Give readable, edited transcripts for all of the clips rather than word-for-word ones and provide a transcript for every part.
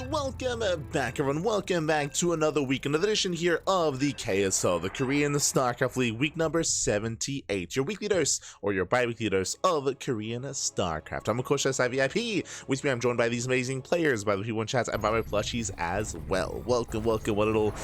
And welcome back, everyone. Welcome back to another week, another edition here of the KSL, the Korean StarCraft League, week number 78. Your weekly dose, or your bi-weekly dose of Korean StarCraft. I'm of course VIP. With me, I'm joined by these amazing players, by the people in chat, and by my plushies as well. Welcome, one and all,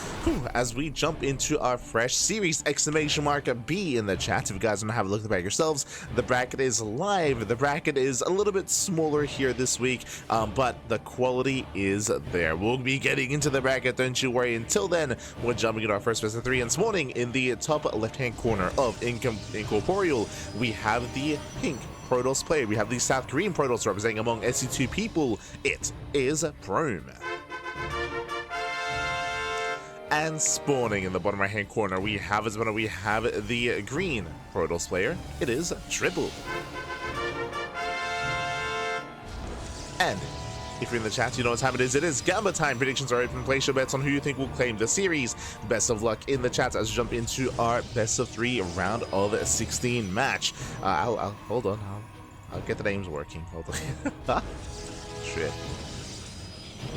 as we jump into our fresh series! Exclamation mark B in the chat. If you guys want to have a look at the bracket yourselves, the bracket is live. The bracket is a little bit smaller here this week, but the quality is there. We'll be getting into the bracket, don't you worry. Until then, we're jumping into our first best of 3, and this morning in the top left-hand corner of Incorporeal, we have the pink Protoss player. We have the South Korean Protoss representing among SC2 people. It is Prome. And spawning in the bottom right-hand corner, we have the green Protoss player. It is Triple. And if you're in the chat, you know what time it is. It is Gamba time. Predictions are open. Place your bets on who you think will claim the series. Best of luck in the chat as we jump into our best of 3 round of 16 match. I'll hold on. I'll get the names working. Hold on. Shit.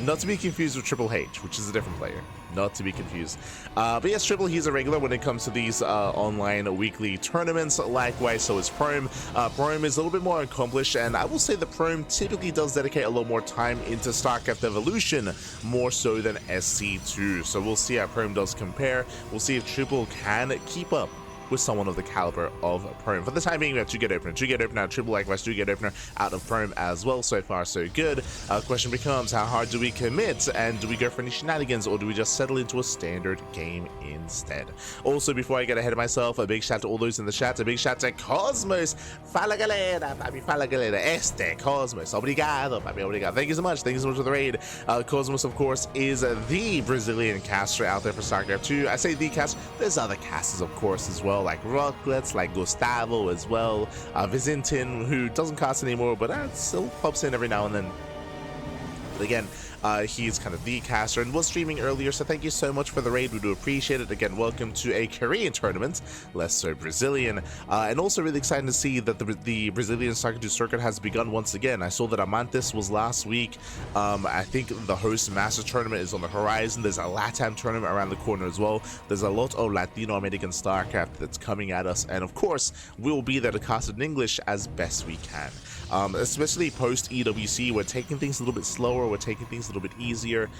Not to be confused with Triple H, which is a different player. Not to be confused. But yes, Triple, he's a regular when it comes to these online weekly tournaments. Likewise, so is Prome. Prome is a little bit more accomplished, and I will say that Prome typically does dedicate a little more time into StarCraft Evolution, more so than SC2. So we'll see how Prome does compare. We'll see if Triple can keep up with someone of the caliber of Prome. For the time being, we have 2 get opener, Triple, likewise 2 get opener out of Prome as well. So far, so good. Question becomes, how hard do we commit, and do we go for any shenanigans, or do we just settle into a standard game instead? Also, before I get ahead of myself, a big shout to all those in the chat, a big shout to Cosmos. Fala galera, papi, fala galera, Cosmos, obrigado, papi, obrigado. Thank you so much for the raid. Cosmos, of course, is the Brazilian caster out there for StarCraft 2. I say the caster, there's other casters, of course, as well, like Rocklets, like Gustavo as well, Vizintin, who doesn't cast anymore, but still pops in every now and then. But again, he's kind of the caster and was streaming earlier, so thank you so much for the raid. We do appreciate it. Again, welcome to a Korean tournament, less so Brazilian, and also really exciting to see that the Brazilian StarCraft 2 circuit has begun once again. I saw that Amantis was last week. I think the host master tournament is on the horizon. There's a LATAM tournament around the corner as well. There's a lot of Latino American StarCraft that's coming at us, and of course, we'll be there to cast it in English as best we can. Especially post EWC, we're taking things a little bit slower, we're taking things a little bit easier,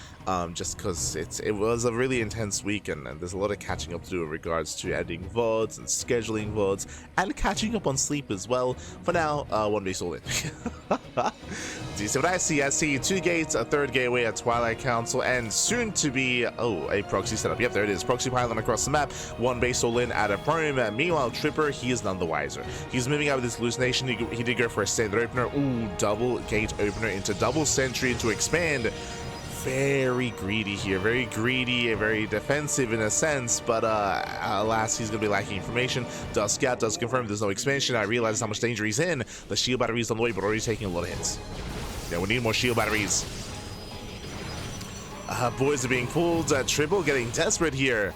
just because it was a really intense week, and there's a lot of catching up to do in regards to editing VODs and scheduling VODs, and catching up on sleep as well. For now, one base all in. Do you see what I see? I see 2 gates, a 3rd gateway, a Twilight Council, and soon to be, a proxy setup. Yep, there it is. Proxy pylon across the map, 1 base all in at a Prome. Meanwhile, Tripper, he is none the wiser. He's moving out with his hallucination. He did go for a standard opener. Ooh, double gate opener into double sentry into expand. Very greedy here, very greedy, very defensive in a sense, but alas, he's going to be lacking information. Does scout, does confirm there's no expansion. I realize how much danger he's in. The shield battery's on the way, but already taking a lot of hits. Yeah, we need more shield batteries. Boys are being pulled. Triple getting desperate here.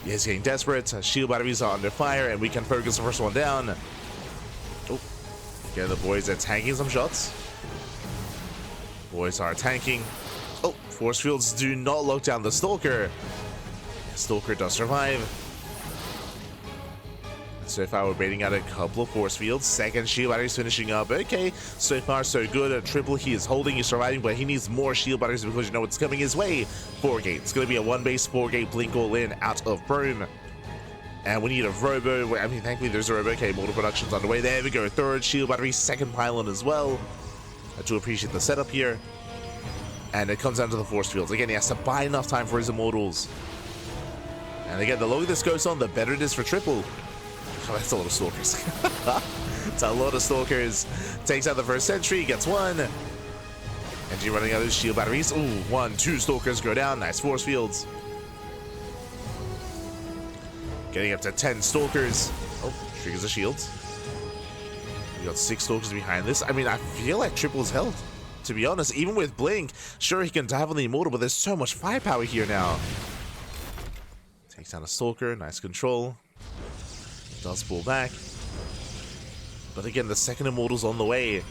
Yeah, he's getting desperate. Shield batteries are under fire, and we can focus the first one down. Oh, yeah, the boys are tanking some shots. Boys are tanking. Oh, force fields do not lock down the Stalker. Stalker does survive. So far, we're baiting out a couple of force fields. Second shield batteries finishing up. Okay, so far so good. Triple, he is holding, he's surviving, but he needs more shield batteries because you know what's coming his way. 4 gate. It's going to be a 1 base 4 gate blink all in out of Prome. And we need a robo. I mean, thankfully there's a robo. Okay, mortal production's underway. There we go. 3rd shield battery, 2nd pylon as well. I do appreciate the setup here. And it comes down to the force fields. Again, he has to buy enough time for his immortals. And again, the longer this goes on, the better it is for Triple. Oh, that's a lot of stalkers. It's a lot of stalkers. Takes out the 1st sentry, gets 1. And you're running out of shield batteries. Ooh, 1, 2 stalkers go down. Nice force fields. Getting up to 10 stalkers. Oh, triggers the shields. We got 6 stalkers behind this. I mean, I feel like Triple's held, to be honest. Even with Blink, sure, he can dive on the immortal, but there's so much firepower here now. Takes down a stalker. Nice control. Does pull back. But again, the 2nd immortal's on the way.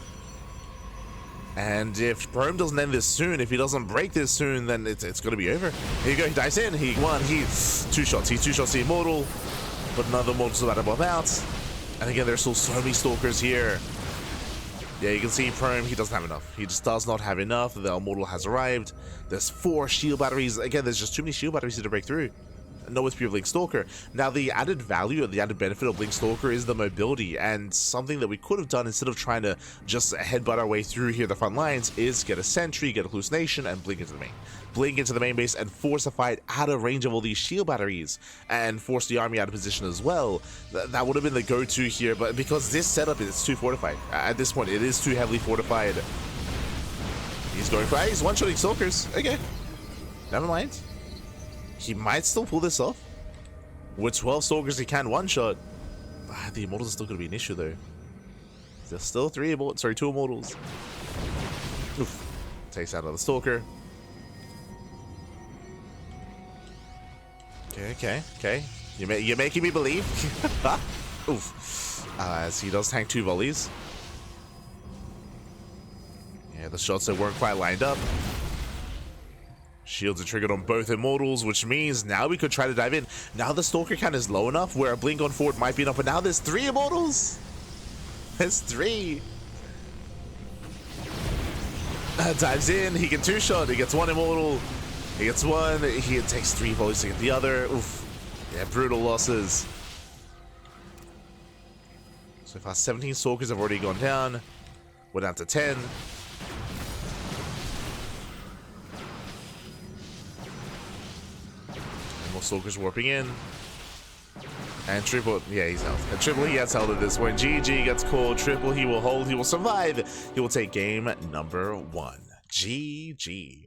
And if Prome doesn't end this soon, if he doesn't break this soon, then it's going to be over. Here you go, he dives in, he two shots the Immortal, but another Immortal's about to bump out. And again, there's still so many Stalkers here. Yeah, you can see Prome, he doesn't have enough. He just does not have enough. The Immortal has arrived. There's 4 shield batteries. Again, there's just too many shield batteries to break through. No, it's pure Blink Stalker. Now, the added value or the added benefit of Blink Stalker is the mobility, and something that we could have done instead of trying to just headbutt our way through here the front lines is get a sentry, get a hallucination, and blink into the main. Blink into the main base and force a fight out of range of all these shield batteries and force the army out of position as well. That would have been the go-to here, but because this setup is too fortified, at this point it is too heavily fortified. He's going for he's one-shotting Stalkers. Okay, never mind. He might still pull this off. With 12 Stalkers, he can one-shot. The Immortals are still going to be an issue, though. There's still 2 Immortals. Oof. Takes out another Stalker. Okay. You're making me believe. Oof. As he does tank 2 volleys. Yeah, the shots that weren't quite lined up. Shields are triggered on both Immortals, which means now we could try to dive in. Now the Stalker count is low enough where a blink on forward might be enough, but now there's 3 Immortals. There's 3. Dives in, he can 2-shot, he gets 1 Immortal, he gets 1, he takes 3 volleys to get the other. Oof. Yeah, brutal losses. So far 17 Stalkers have already gone down. We're down to 10. Stalkers warping in. And Triple, yeah, he's held. And Triple, he gets held at this point. GG gets called. Triple, he will hold. He will survive. He will take game number 1. GG.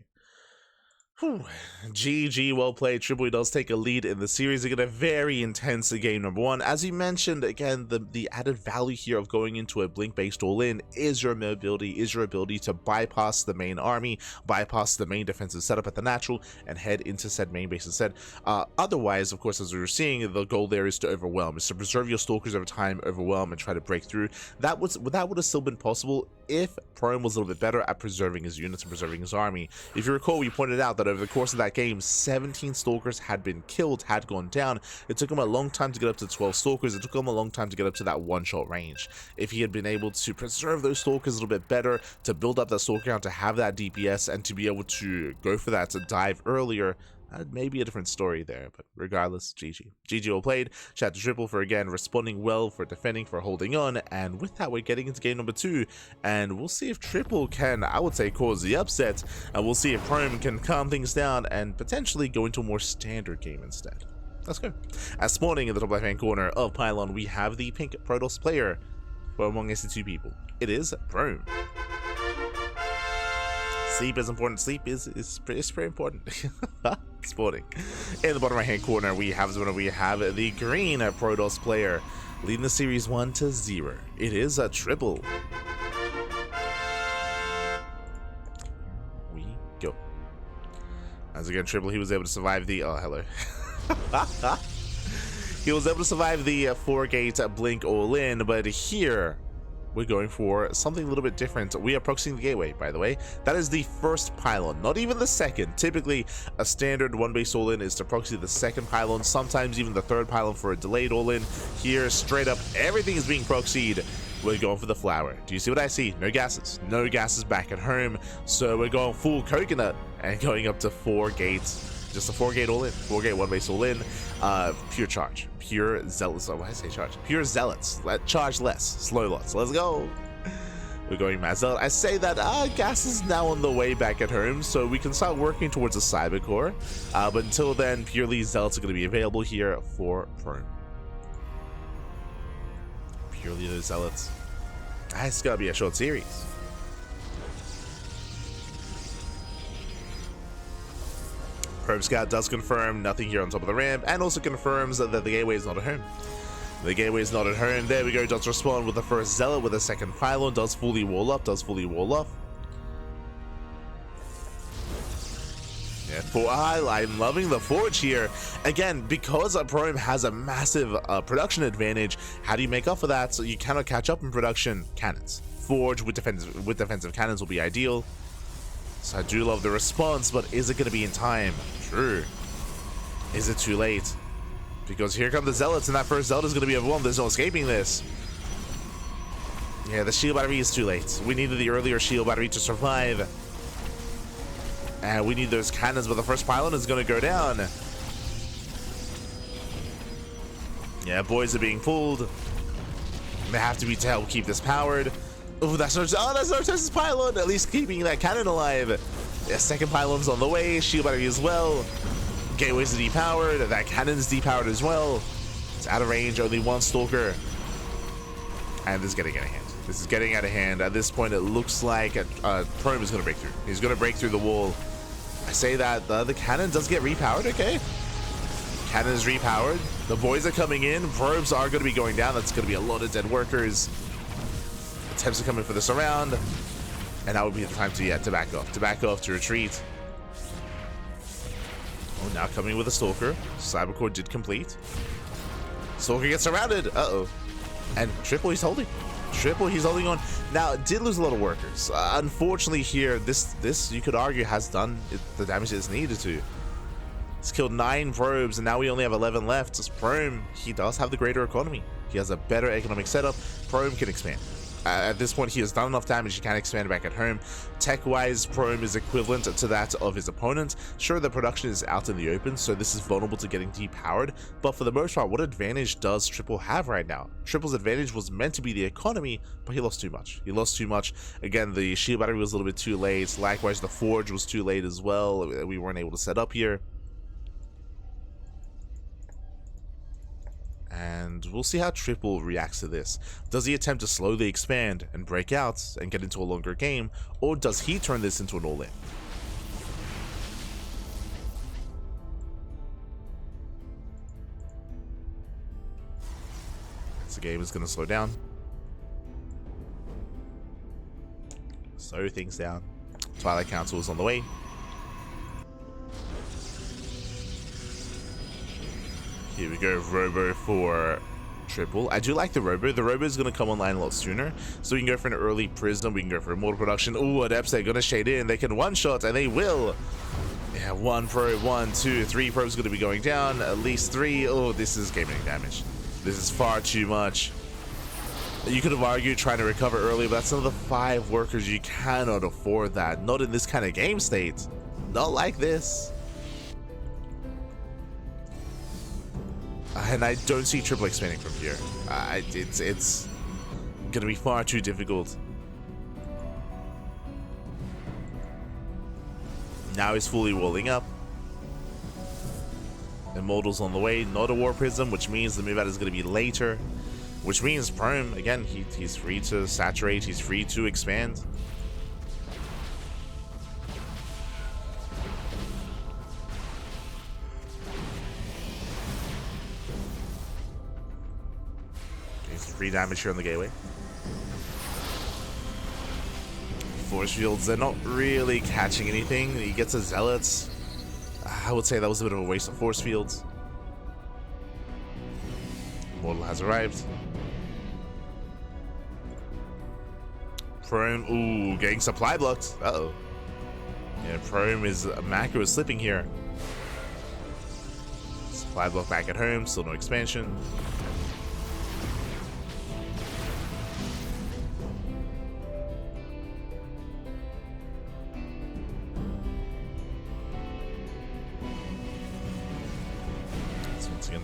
Whew. GG, well played. Triple does take a lead in the series. Again, a very intense game number 1. As you mentioned, again, the added value here of going into a blink-based all-in is your mobility, is your ability to bypass the main army, bypass the main defensive setup at the natural, and head into said main base instead. Otherwise, of course, as we were seeing, the goal there is to overwhelm, is to preserve your Stalkers over time, overwhelm, and try to break through. That would have still been possible if Prome was a little bit better at preserving his units and preserving his army. If you recall, we pointed out that over the course of that game, 17 Stalkers had been killed, had gone down. It took him a long time to get up to 12 Stalkers. It took him a long time to get up to that one-shot range. If he had been able to preserve those Stalkers a little bit better, to build up that Stalker count, to have that DPS, and to be able to go for that, to dive earlier, maybe a different story there, but regardless, GG. GG well played. Shout out to Triple for, again, responding well, for defending, for holding on, and with that, we're getting into game number 2, and we'll see if Triple can, I would say, cause the upset, and we'll see if Prome can calm things down and potentially go into a more standard game instead. Let's go. As spawning in the top left-hand corner of Pylon, we have the pink Protoss player for amongst the 2 people. It is Prome. Sleep is important. Sleep is pretty important. Sporting. In the bottom right hand corner, we have the green Protoss player leading the series 1-0. It is a Triple. We go. As again, Triple, he was able to survive the hello. He was able to survive the 4-gate blink all in, but here we're going for something a little bit different. We are proxying the gateway, by the way. That is the first pylon, not even the second. Typically, a standard one-base all-in is to proxy the second pylon, sometimes even the third pylon for a delayed all-in. Here, straight up, everything is being proxied. We're going for the flower. Do you see what I see? No gases. No gases back at home. So we're going full coconut and going up to 4 gates. Just a 4-gate all-in, 4-gate one-base all-in, pure charge, pure zealots. Oh, why did I say charge? Pure zealots. Charge less, slow lots. Let's go. We're going mad zealot. I say that gas is now on the way back at home, so we can start working towards a cyber core. But until then, purely zealots are going to be available here for Prome. Purely those zealots. It's got to be a short series. Probe Scout does confirm nothing here on top of the ramp, and also confirms that the gateway is not at home. The gateway is not at home. There we go. Does respond with the first zealot with a second pylon. Does fully wall up. Does fully wall up. Yeah, I'm loving the Forge here. Again, because Prome has a massive production advantage, how do you make up for that? So you cannot catch up in production. Cannons. Forge with defensive cannons will be ideal. So I do love the response, but is it going to be in time? True. Is it too late? Because here come the Zealots, and that first Zealot is going to be overwhelmed. There's no escaping this. Yeah, the shield battery is too late. We needed the earlier shield battery to survive. And we need those cannons, but the first pylon is going to go down. Yeah, boys are being pulled. They have to be to help keep this powered. Oh, that's Narcissus pylon. At least keeping that cannon alive. Yeah, second pylon's on the way. Shield battery as well. Gateways are depowered. That cannon's depowered as well. It's out of range. Only one stalker. And this is getting out of hand. This is getting out of hand. At this point, it looks like Prome is going to break through. He's going to break through the wall. I say that the cannon does get repowered. Okay. Cannon is repowered. The boys are coming in. Probes are going to be going down. That's going to be a lot of dead workers. Attempts are coming for this around. And that would be the time to back off. To back off, to retreat. Oh, now coming with a Stalker. Cybercore did complete. Stalker gets surrounded. Uh-oh. And Triple, he's holding. Triple, he's holding on. Now, it did lose a lot of workers. Unfortunately here, this you could argue has done the damage it's needed to. It's killed 9 probes, and now we only have 11 left. As Prome, he does have the greater economy. He has a better economic setup. Prome can expand. At this point, he has done enough damage, he can expand back at home. Tech-wise, Prome is equivalent to that of his opponent. Sure, the production is out in the open, so this is vulnerable to getting depowered, but for the most part, what advantage does Triple have right now? Triple's advantage was meant to be the economy, but he lost too much. He lost too much. Again, the shield battery was a little bit too late. Likewise, the Forge was too late as well. We weren't able to set up here. And we'll see how Triple reacts to this. Does he attempt to slowly expand and break out and get into a longer game, or does he turn this into an all-in? The game is going to slow down. Slow things down. Twilight Council is on the way. Here we go, Robo for Triple. I do like the Robo. The Robo is going to come online a lot sooner. So we can go for an early Prism. We can go for a mortal production. Ooh, Adepts, they're going to shade in. They can one-shot, and they will. Yeah, 1 probe, 1, 2, 3 probes going to be going down. At least 3. Oh, this is game-ending damage. This is far too much. You could have argued trying to recover early, but that's another 5 workers. You cannot afford that. Not in this kind of game state. Not like this. And I don't see Triple expanding from here. It's gonna be far too difficult. Now he's fully walling up. Immortal's on the way, not a War Prism, which means the move out is gonna be later. Which means Prome, again, he's free to saturate, he's free to expand. Free damage here on the gateway. Force fields, they're not really catching anything. He gets a Zealots. I would say that was a bit of a waste of force fields. Mortal has arrived. Prome, ooh, getting supply blocked. Uh-oh. Yeah, Prome is, macro is slipping here. Supply block back at home, still no expansion.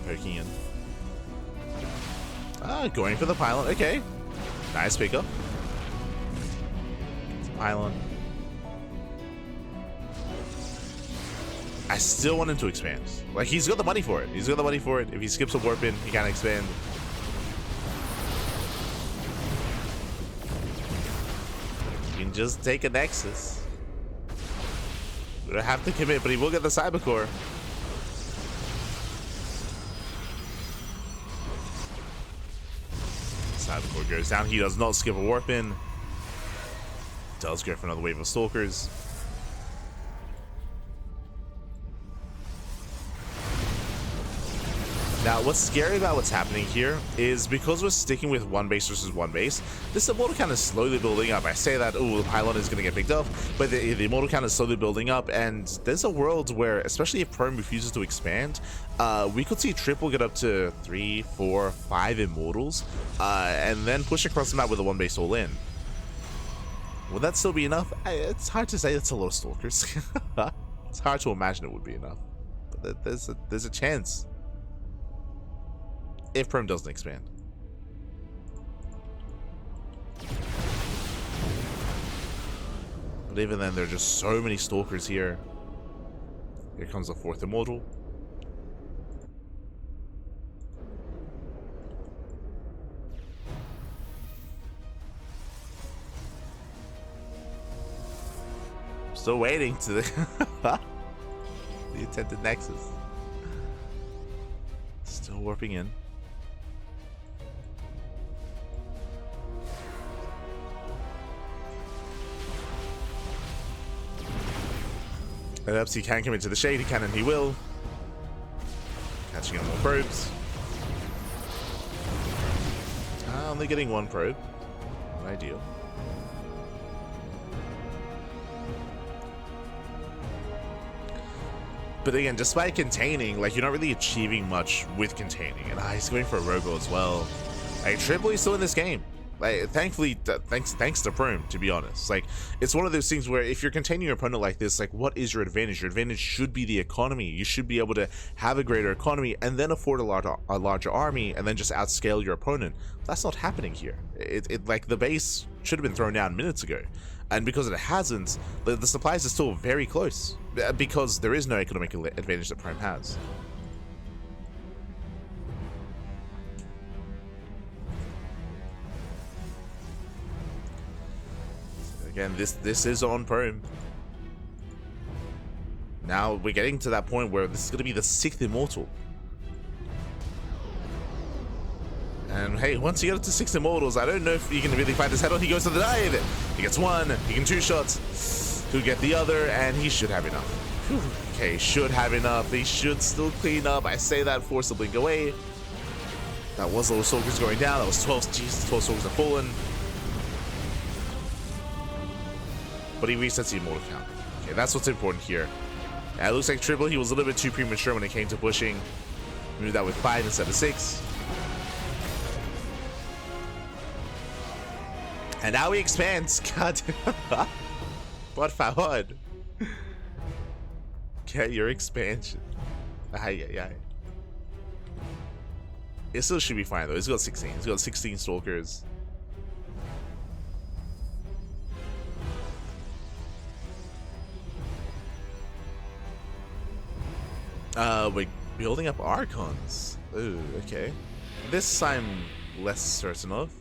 Poking in. Going for the pylon. Okay. Nice pickup. Pylon. I still want him to expand. Like, he's got the money for it. He's got the money for it. If he skips a warp in, he can't expand. You can just take a Nexus. We don't have to commit, but he will get the Cybercore. Cybercore goes down. He does not skip a warp in. Does go for another wave of Stalkers. Now, what's scary about what's happening here is because we're sticking with one base versus one base, this immortal count is slowly building up. I say that, oh, the pylon is going to get picked up, but the immortal count is slowly building up, and there's a world where, especially if Prome refuses to expand, we could see Triple get up to 3, 4, 5 immortals, and then push across the map with a one base all in. Would that still be enough? It's hard to say. That's a lot of stalkers. It's hard to imagine it would be enough, but there's a chance. If Prome doesn't expand. But even then, there are just so many stalkers here. Here comes the fourth immortal. I'm still waiting to the attempted nexus. Still warping in. And perhaps he can come into the shade, he can and he will. Catching on more probes. Only getting one probe. Not ideal. But again, despite containing, like, you're not really achieving much with containing. And he's going for a robo as well. Like, Triple is still in this game. Like, thankfully, thanks to Prome, to be honest. Like, it's one of those things where if you're containing your opponent like this, like, what is your advantage? Your advantage should be the economy. You should be able to have a greater economy and then afford a larger army and then just outscale your opponent. That's not happening here. Like, the base should have been thrown down minutes ago. And because it hasn't, the supplies are still very close. Because there is no economic advantage that Prome has. Again, this is on Prome. Now we're getting to that point where this is going to be the 6th immortal. And hey, once you get up to 6 immortals, I don't know if you can really fight this head on. He goes to the dive. He gets one. He can 2 shots. He'll get the other, and he should have enough. Whew. Okay, should have enough. He should still clean up. I say that, force the blink away. That was those soldiers going down. That was 12. Jesus, 12 soldiers have fallen. But he resets the immortal count. Okay, that's what's important here. It looks like Triple, he was a little bit too premature when it came to pushing. Moved that with 5 instead of 6. And now he expands. God. Por favor. Get your expansion. Ay, ay, ay. It still should be fine though. He's got 16. He's got 16 stalkers. We're building up Archons. Ooh, okay. This I'm less certain of.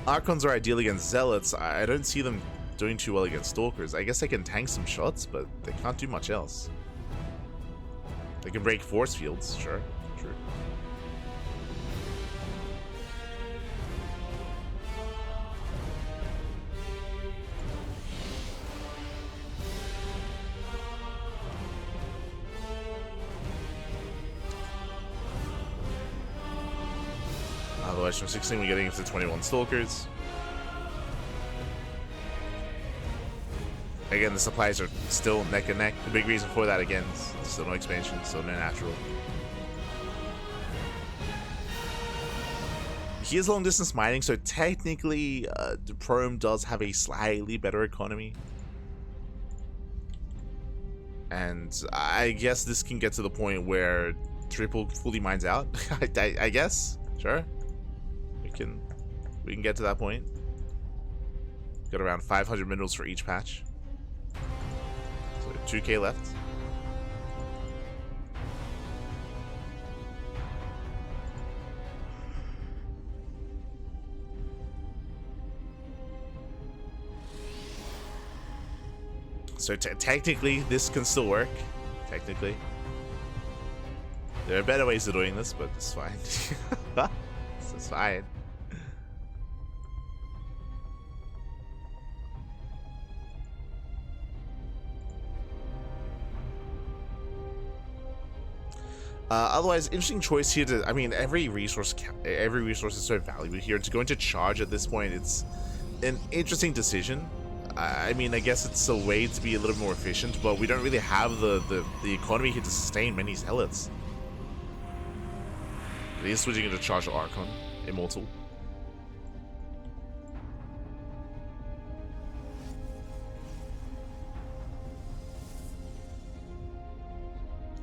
Archons are ideal against Zealots. I don't see them doing too well against Stalkers. I guess they can tank some shots, but they can't do much else. They can break force fields, sure. True. Otherwise, from 16, we're getting into 21 Stalkers. Again, the supplies are still neck and neck. The big reason for that, again, is still no expansion, still no natural. He is long distance mining, so technically, Prome does have a slightly better economy. And I guess this can get to the point where Triple fully mines out. I guess, sure. We can get to that point. Got around 500 minerals for each patch. So 2k left. So technically, this can still work. Technically. There are better ways of doing this, but it's fine. This is fine. Otherwise, interesting choice here to, I mean, every resource is so valuable here. To go into charge at this point, it's an interesting decision. I mean, I guess it's a way to be a little more efficient, but we don't really have the economy here to sustain many zealots. He is switching into charge Archon, Immortal.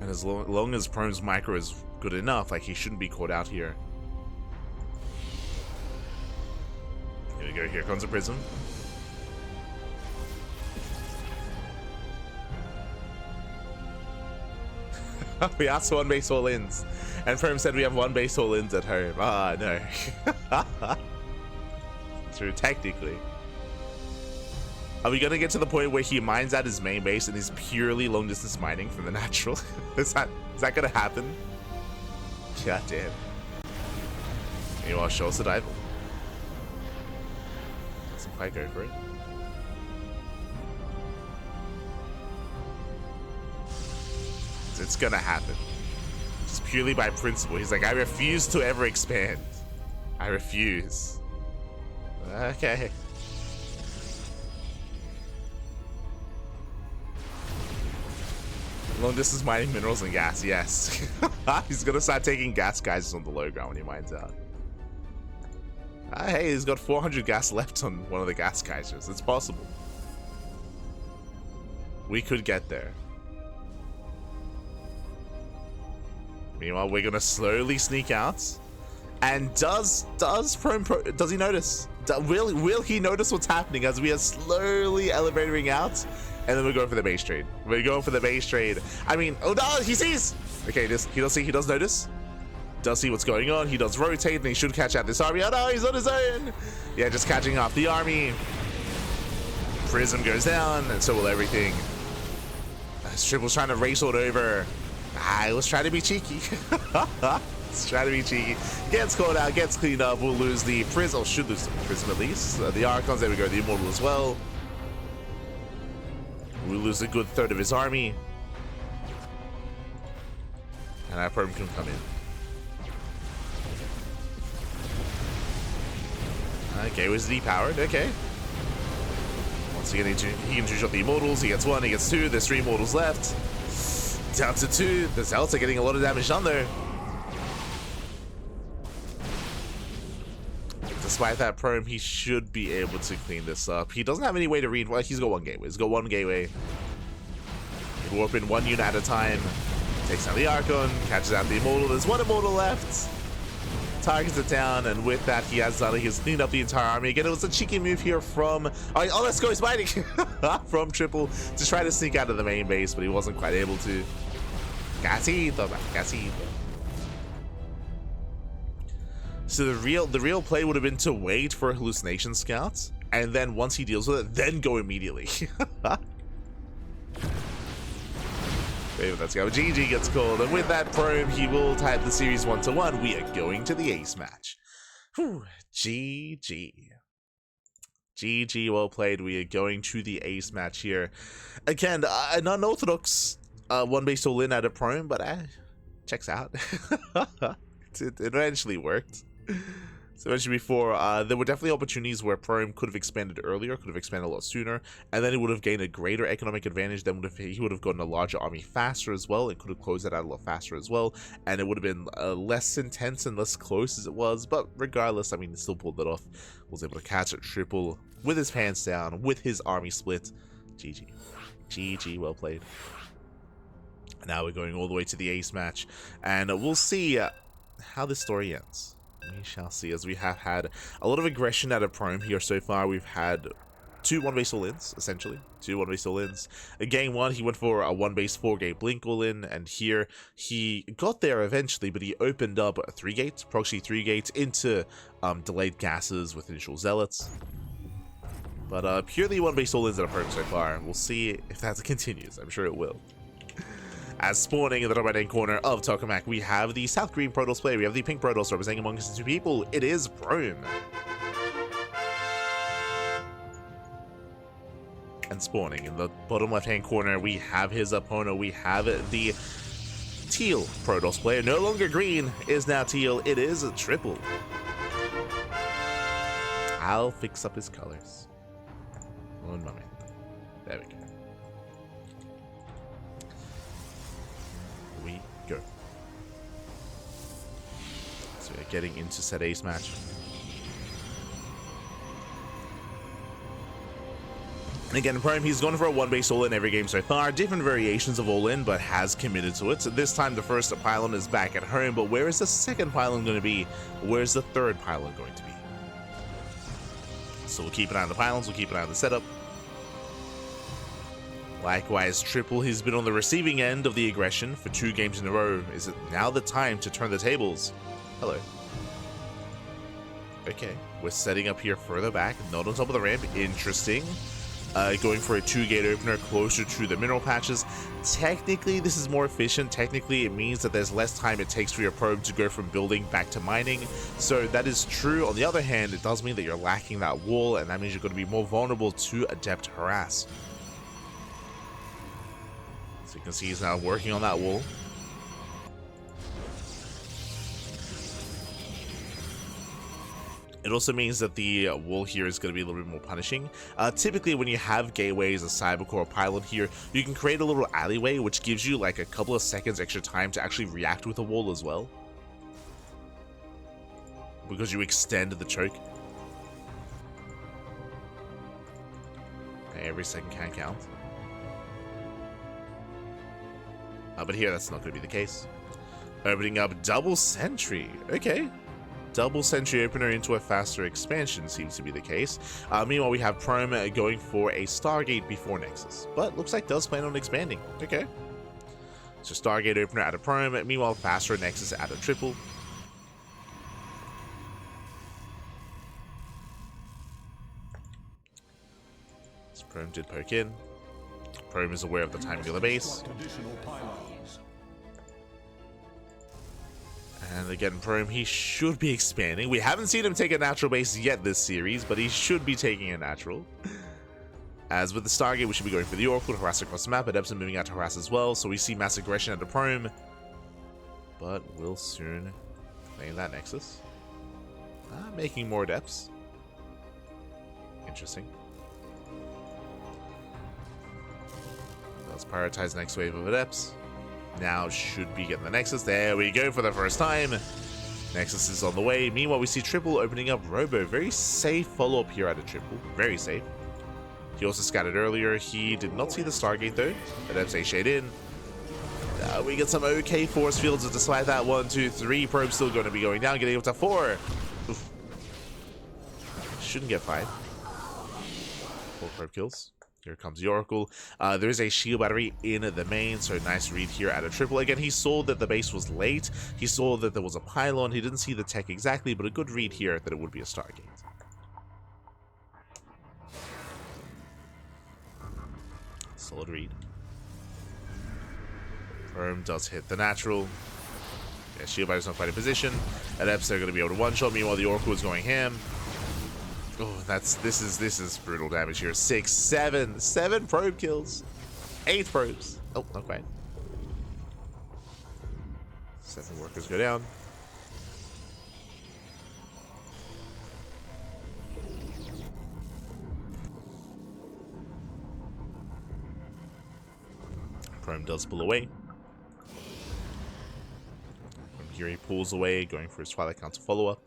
And as long as Prome's micro is good enough, like, he shouldn't be caught out here. Here we go, here comes a Prism. We asked one base all-ins, and Prome said we have one base all-ins at home. Ah, no. True, technically. Are we gonna get to the point where he mines out his main base and is purely long-distance mining from the natural? is that gonna happen? God damn. Meanwhile, show us the dive. Doesn't quite go for it. It's gonna happen. Just purely by principle. He's like, I refuse to ever expand. I refuse. Okay. Long distance mining minerals and gas, yes. He's gonna start taking gas geysers on the low ground when he mines out. Hey, he's got 400 gas left on one of the gas geysers. It's possible. We could get there. Meanwhile, we're gonna slowly sneak out. And does Prome he notice? Will he notice what's happening as we are slowly elevating out? And then we're going for the base trade. We're going for the base trade. I mean, oh no, he sees! Okay, he does notice. Does see what's going on. He does rotate and he should catch out this army. Oh no, he's on his own! Yeah, just catching off the army. Prism goes down, and so will everything. Triple's trying to race on over. I was trying to be cheeky. Let's try to be cheeky. Gets caught out, gets cleaned up. We'll lose the Prism, or should lose the Prism at least. The Archons, there we go, the Immortal as well. We'll lose a good third of his army. And our Prome can come in. Okay, was depowered, okay. Once again, he can two-shot the Immortals. He gets one, he gets two. There's 3 Immortals left. Down to 2. The Zealots are getting a lot of damage done there. Despite that Prome, he should be able to clean this up. He doesn't have any way to read. Well, he's got one gateway. He's got one gateway. He warp in 1 unit at a time. Takes out the Archon, catches out the Immortal. There's 1 Immortal left. Targets it down, and with that, he has cleaned up the entire army. Again, it was a cheeky move here from... Oh, let's go, he's fighting! From Triple to try to sneak out of the main base, but he wasn't quite able to. Casito. So the real play would have been to wait for a hallucination scout, and then once he deals with it, then go immediately. Maybe that's how GG gets called, and with that Prome, he will tie the series 1-1. We are going to the ace match. Whew, GG. GG, well played. We are going to the ace match here. Again, an unorthodox one base all in out of Prome, but checks out. it eventually worked. So mentioned before, there were definitely opportunities where Prome could have expanded earlier, could have expanded a lot sooner, and then it would have gained a greater economic advantage. Then he would have gotten a larger army faster as well. It could have closed that out a lot faster as well, and it would have been less intense and less close as it was. But regardless, I mean, he still pulled it off. Was able to catch it Triple with his pants down, with his army split. GG. GG, well played. Now we're going all the way to the ace match, and we'll see how this story ends. We shall see, as we have had a lot of aggression out of Prome here so far. We've had 2 one-base all-ins, essentially. 2 one-base all-ins. In game 1, he went for a 1-base 4-gate blink all-in, and here he got there eventually, but he opened up a 3-gate, proxy 3-gate, into delayed gases with initial zealots. But purely 1-base all-ins out of Prome so far. We'll see if that continues. I'm sure it will. As spawning in the top right-hand corner of Tokamak, we have the South Green Protoss player. We have the Pink Protoss representing amongst the 2 people. It is Prome. And spawning in the bottom left-hand corner, we have his opponent. We have the teal Protoss player, no longer green, is now teal. It is a triple. I'll fix up his colors. One moment. There we go. We go. So we're getting into set ace match. Again, Prime, he's gone for a one-base all-in every game so far. Different variations of all-in, but has committed to it. So this time, the first pylon is back at home, but where is the second pylon going to be? Where's the third pylon going to be? So we'll keep an eye on the pylons, we'll keep an eye on the setup. Likewise, Triple, he's been on the receiving end of the aggression for 2 games in a row. Is it now the time to turn the tables? Hello. Okay, we're setting up here further back, not on top of the ramp. Interesting. Going for a 2-gate opener closer to the mineral patches. Technically, this is more efficient. Technically, it means that there's less time it takes for your probe to go from building back to mining. So that is true. On the other hand, it does mean that you're lacking that wall, and that means you're going to be more vulnerable to adept harass. So you can see he's now working on that wall. It also means that the wall here is going to be a little bit more punishing. Typically, when you have gateways, a cybercore pylon here, you can create a little alleyway, which gives you like a couple of seconds extra time to actually react with a wall as well. Because you extend the choke. Every second can count. But here, that's not going to be the case. Opening up double sentry. Okay. Double sentry opener into a faster expansion seems to be the case. Meanwhile, we have Prome going for a Stargate before Nexus, but looks like does plan on expanding. Okay. So Stargate opener out of Prome. Meanwhile, faster Nexus out of triple. So Prome did poke in. Prome is aware of the timing of the base. And again, Prome, he should be expanding. We haven't seen him take a natural base yet this series, but he should be taking a natural. As with the Stargate, we should be going for the Oracle to harass across the map, but Epson moving out to harass as well, so we see mass aggression at the Prome. But we'll soon claim that Nexus. Making more Adepts. Interesting. Let's prioritize next wave of Adepts. Now should be getting the Nexus. There we go for the first time. Nexus is on the way. Meanwhile, we see Triple opening up Robo. Very safe follow-up here out of Triple. Very safe. He also scattered earlier. He did not see the Stargate though. Adepts A-shade in. We get some okay force fields despite that. 1, 2, 3. Probe still going to be going down, getting up to 4. Oof. Shouldn't get 5. 4 probe kills. Here comes the Oracle. There's a shield battery in the main, so nice read here at a triple. Again, he saw that the base was late. He saw that there was a pylon. He didn't see the tech exactly, but a good read here that it would be a Stargate. Solid read. Prome does hit the natural. Yeah, shield battery's not quite in position. Adepts are going to be able to one-shot. Meanwhile, the Oracle is going ham. Oh, this is brutal damage here. 6, 7 probe kills. 8 probes. Oh, not quite. 7 workers go down. Prome does pull away. From here he pulls away, going for his Twilight Council follow-up.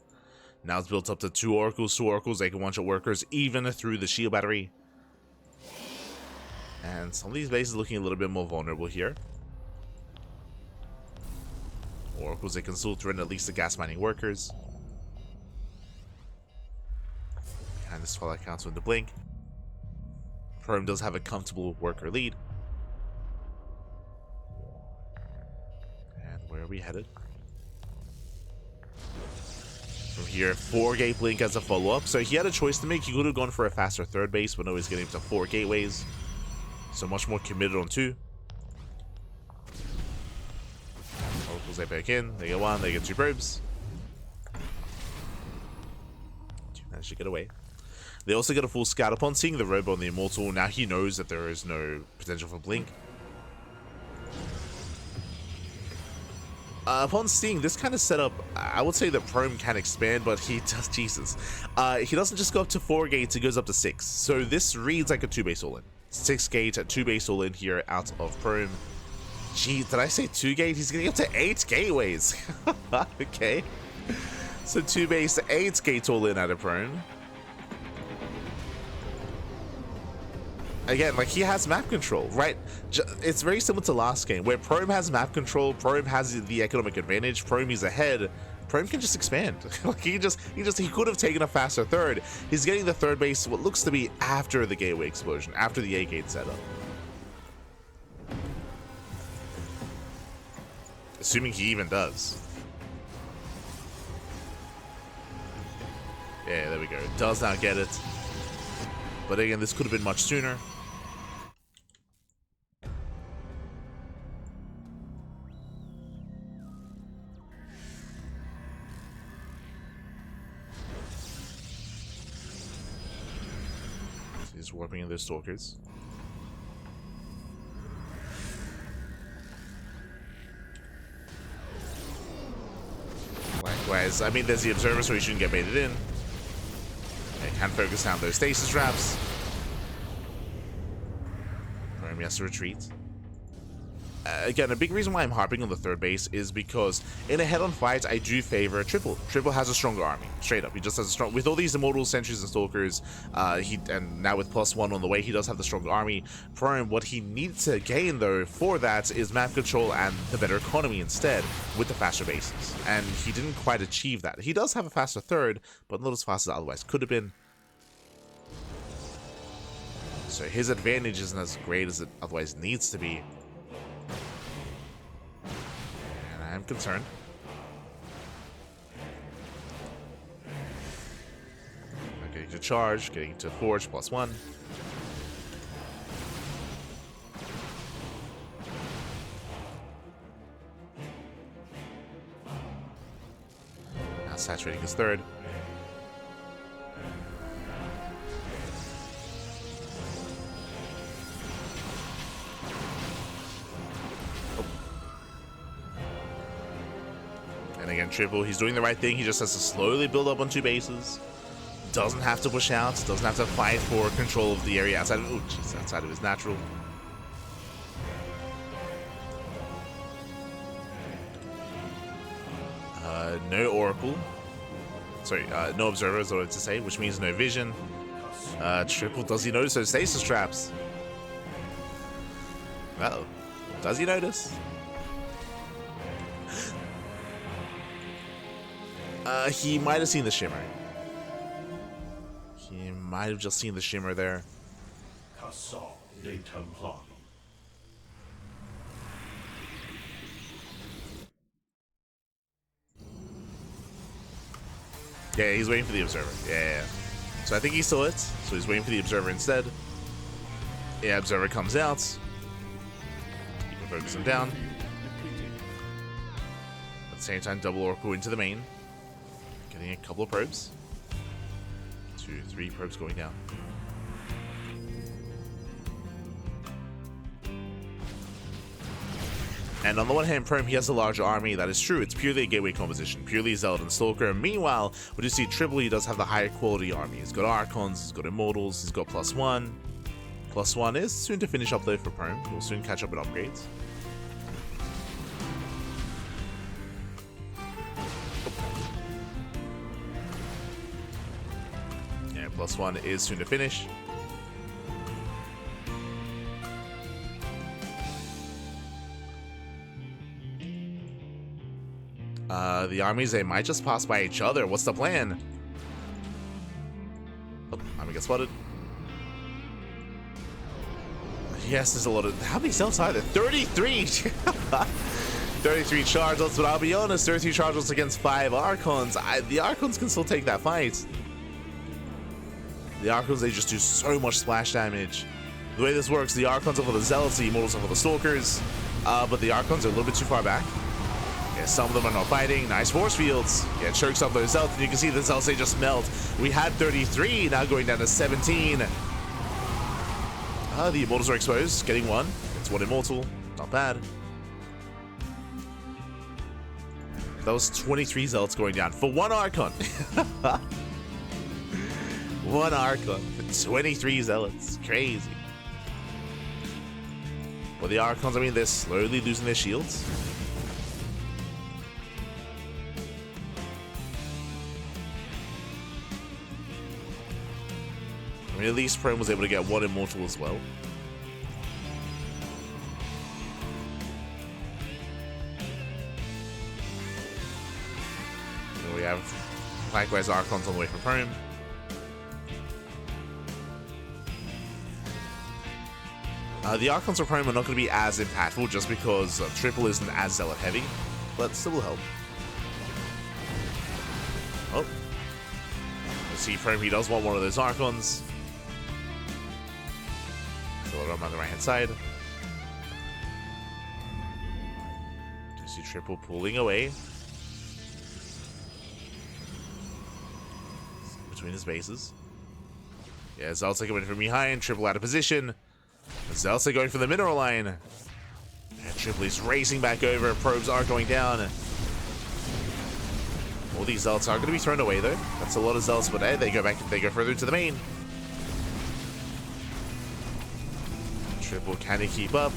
Now it's built up to 2 Oracles. 2 Oracles, they can one-shot workers even through the shield battery. And some of these bases looking a little bit more vulnerable here. Oracles, they can still threaten at least the gas mining workers. Behind this Twilight Council in the blink. Prome does have a comfortable worker lead. And where are we headed? From here, 4-gate blink as a follow-up. So he had a choice to make. He could have gone for a faster third base, but no, he's getting up to 4 gateways. So much more committed on 2. Oracles, they back in. They get 1, they get 2 probes. 2 managed to get away. They also get a full scout upon seeing the Robo on the Immortal. Now he knows that there is no potential for blink. Upon seeing this kind of setup, I would say that Prome can expand, but he does, Jesus. He doesn't just go up to 4 gates, he goes up to 6. So this reads like a 2-base all-in. 6 gate, 2-base all-in here out of Prome. Gee, did I say 2 gate? He's getting up to 8 gateways. Okay. So 2-base, 8 gates all-in out of Prome. Again, like, he has map control, right? It's very similar to last game, where Prome has map control, Prome has the economic advantage, Prome is ahead, Prome can just expand. Like, he could have taken a faster third. He's getting the third base, what looks to be after the gateway explosion, after the A-gate setup. Assuming he even does. Yeah, there we go. Does not get it. But again, this could have been much sooner. He's warping in those stalkers. Likewise, I mean, there's the observer, so he shouldn't get baited in. Okay, can focus down those stasis traps. Prome has to retreat. Again, a big reason why I'm harping on the third base is because in a head-on fight, I do favor Triple. Triple has a stronger army, straight up. He just has a strong, with all these immortals, sentries, and stalkers. And now with +1 on the way, he does have the stronger army. Prome, what he needs to gain though for that is map control and the better economy instead, with the faster bases. And he didn't quite achieve that. He does have a faster third, but not as fast as it otherwise could have been. So his advantage isn't as great as it otherwise needs to be. I'm concerned. I'm getting to charge, getting to forge +1. Now saturating his third. And again, Triple, he's doing the right thing. He just has to slowly build up on 2 bases. Doesn't have to push out. Doesn't have to fight for control of the area outside of, oh, geez, outside of his natural. No Oracle. Sorry, no Observer is what I wanted to say, which means no vision. Triple, does he notice those stasis traps? Uh-oh. Does he notice? He might have seen the shimmer. He might have just seen the shimmer there. Yeah, he's waiting for the observer. Yeah. So I think he saw it. So he's waiting for the observer instead. Yeah, observer comes out. You can focus him down. At the same time, double Oracle into the main. Getting a couple of probes. 2, 3 probes going down. And on the one hand, Prome, he has a larger army. That is true. It's purely a gateway composition. Purely Zealot and Stalker. Meanwhile, when you see Triple, he does have the higher quality army. He's got Archons, he's got Immortals, he's got +1. +1 is soon to finish up though for Prome. He'll soon catch up in upgrades. Yeah, +1 is soon to finish. The armies, they might just pass by each other. What's the plan? Oh, army gets spotted. Yes, there's a lot of... How many cells are there? 33! 33 charges, but I'll be honest, 33 charges against 5 Archons. The Archons can still take that fight. The Archons, they just do so much splash damage. The way this works, the Archons are for the Zealots, the Immortals are for the Stalkers. But the Archons are a little bit too far back. Yeah, some of them are not fighting. Nice force fields. Yeah, chokes up those Zealots, and you can see the Zealots, they just melt. We had 33, now going down to 17. The Immortals are exposed, getting 1. It's 1 Immortal. Not bad. Those 23 Zealots going down for one Archon. One Archon for 23 Zealots. Crazy. Well, the Archons, I mean, they're slowly losing their shields. I mean, at least Prome was able to get one Immortal as well. Here we have likewise Archons on the way for Prome. The Archons of Prome are not going to be as impactful just because Triple isn't as Zealot heavy, but still will help. Oh. Let's see, Prome, he does want one of those Archons. Throw it on the right hand side. You see Triple pulling away between his bases. Yeah, Zealots are coming from behind. Triple out of position. Zealots are going for the mineral line. And Triple is racing back over. Probes are going down. All these Zealots are going to be thrown away though. That's a lot of Zealots, but hey, they go back. They go further into the main. Triple, can he keep up?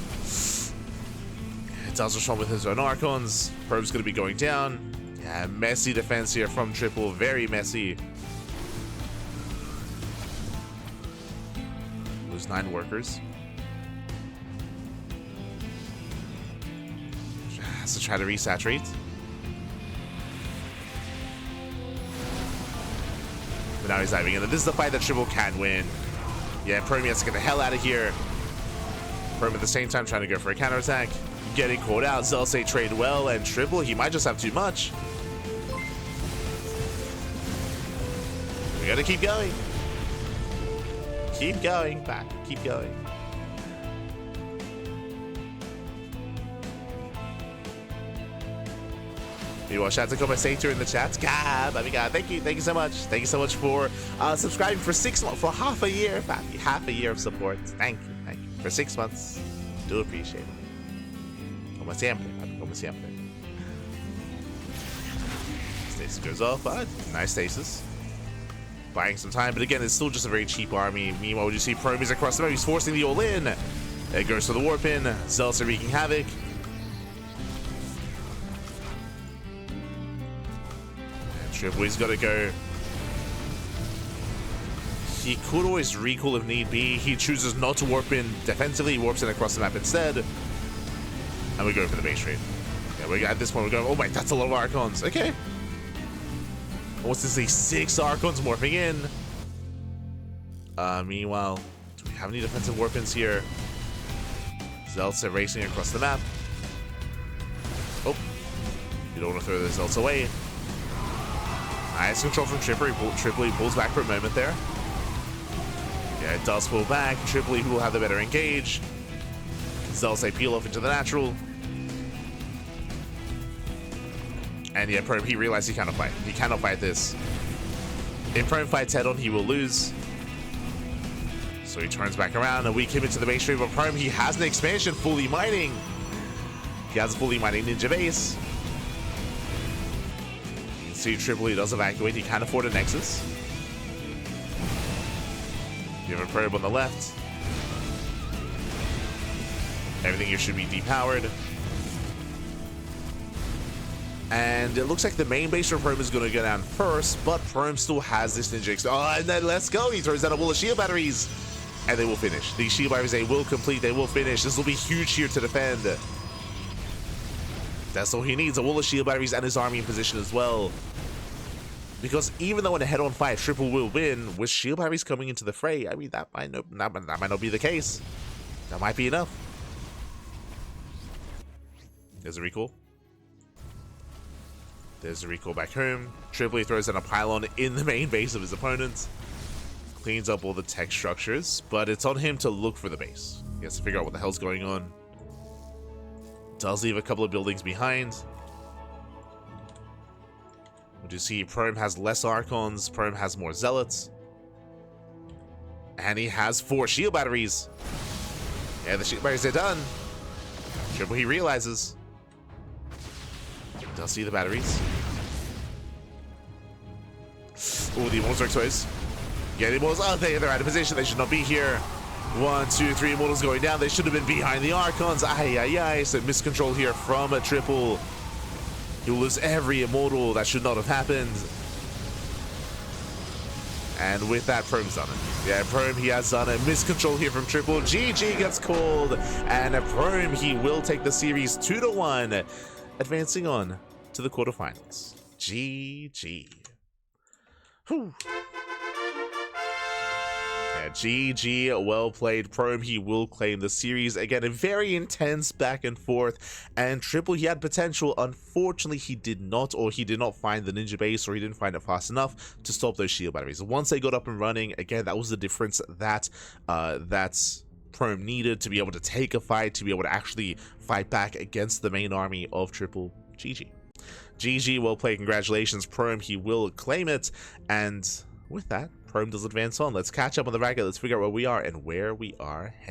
It does respond with his own Archons. Probe's going to be going down. Yeah, messy defense here from Triple. Very messy. Lose 9 workers. Has to try to resaturate. But now he's diving in. This is the fight that Triple can win. Yeah, Prome has to get the hell out of here. Prome at the same time trying to go for a counterattack. Getting caught out. Zealots trade well, and Triple, he might just have too much. We gotta keep going. Keep going, back. Keep going. You want shout out to Commentator in the chat? God, my God, thank you so much. Thank you so much for subscribing for 6 months, for half a year, Pappy. Half a year of support. Thank you for 6 months. Do appreciate it. Como siempre, Pappy, como siempre. Stasis goes off, but nice stasis. Buying some time, but again, it's still just a very cheap army. Meanwhile, you see Prome is across the map. He's forcing the all-in. It goes to the warp in. Zealots are wreaking havoc. Triple, he's got to go. He could always recall if need be. He chooses not to warp in defensively. He warps in across the map instead. And we go for the base trade. Yeah, at this point, we're going, oh my, that's a lot of Archons. Okay. What's this? 6 Archons morphing in. Meanwhile, do we have any defensive warp-ins here? Zealots are racing across the map. Oh. You don't want to throw the Zealots away. Nice control from Tripoli pulls back for a moment there. Yeah, it does pull back. Tripoli, who will have the better engage. Zealots, they peel off into the natural. And yeah, Prome, he realized he cannot fight. He cannot fight this. If Prome fights head on, he will lose. So he turns back around and we come into the base trade. But Prome, he has an expansion, fully mining. He has a fully mining ninja base. See, Tripoli does evacuate. He can't afford a Nexus. You have a probe on the left. Everything here should be depowered. And it looks like the main base for Prome is going to go down first, but Prome still has this ninja. Oh, and then let's go. He throws down a wall of shield batteries. And they will finish. These shield batteries, they will complete. They will finish. This will be huge here to defend. That's all he needs. A wall of shield batteries and his army in position as well. Because even though in a head-on fight, Triple will win, with shield batteries coming into the fray, I mean, that might not be the case. That might be enough. There's a recall. There's a recall back home. Tripoli throws in a pylon in the main base of his opponent. Cleans up all the tech structures, but it's on him to look for the base. He has to figure out what the hell's going on. Does leave a couple of buildings behind. What you see, Prome has less Archons, Prome has more Zealots. And he has 4 shield batteries. Yeah, the shield batteries are done. Triple, he realizes. Does see the batteries. Oh, the Immortals are exposed. Yeah, the Immortals, oh, they're out of position. They should not be here. 1, 2, 3 Immortals going down. They should have been behind the Archons. Ay, ay, ay. So miscontrol here from a Triple. He'll lose every Immortal. That should not have happened. And with that, Prome's done it. Yeah, Prome, he has done it. Miscontrol here from Triple. GG gets called. And Prome, he will take the series 2-1, advancing on to the quarterfinals. GG. Whew. Yeah, GG, well played. Prome, he will claim the series. Again, a very intense back and forth. And Triple, he had potential. Unfortunately, he did not, or he did not find the ninja base, or he didn't find it fast enough to stop those shield batteries. Once they got up and running, again, that was the difference that Prome needed to be able to take a fight, to be able to actually fight back against the main army of Triple. GG. GG, well played. Congratulations, Prome. He will claim it. And with that, Prome does advance on. Let's catch up on the bracket. Let's figure out where we are and where we are headed.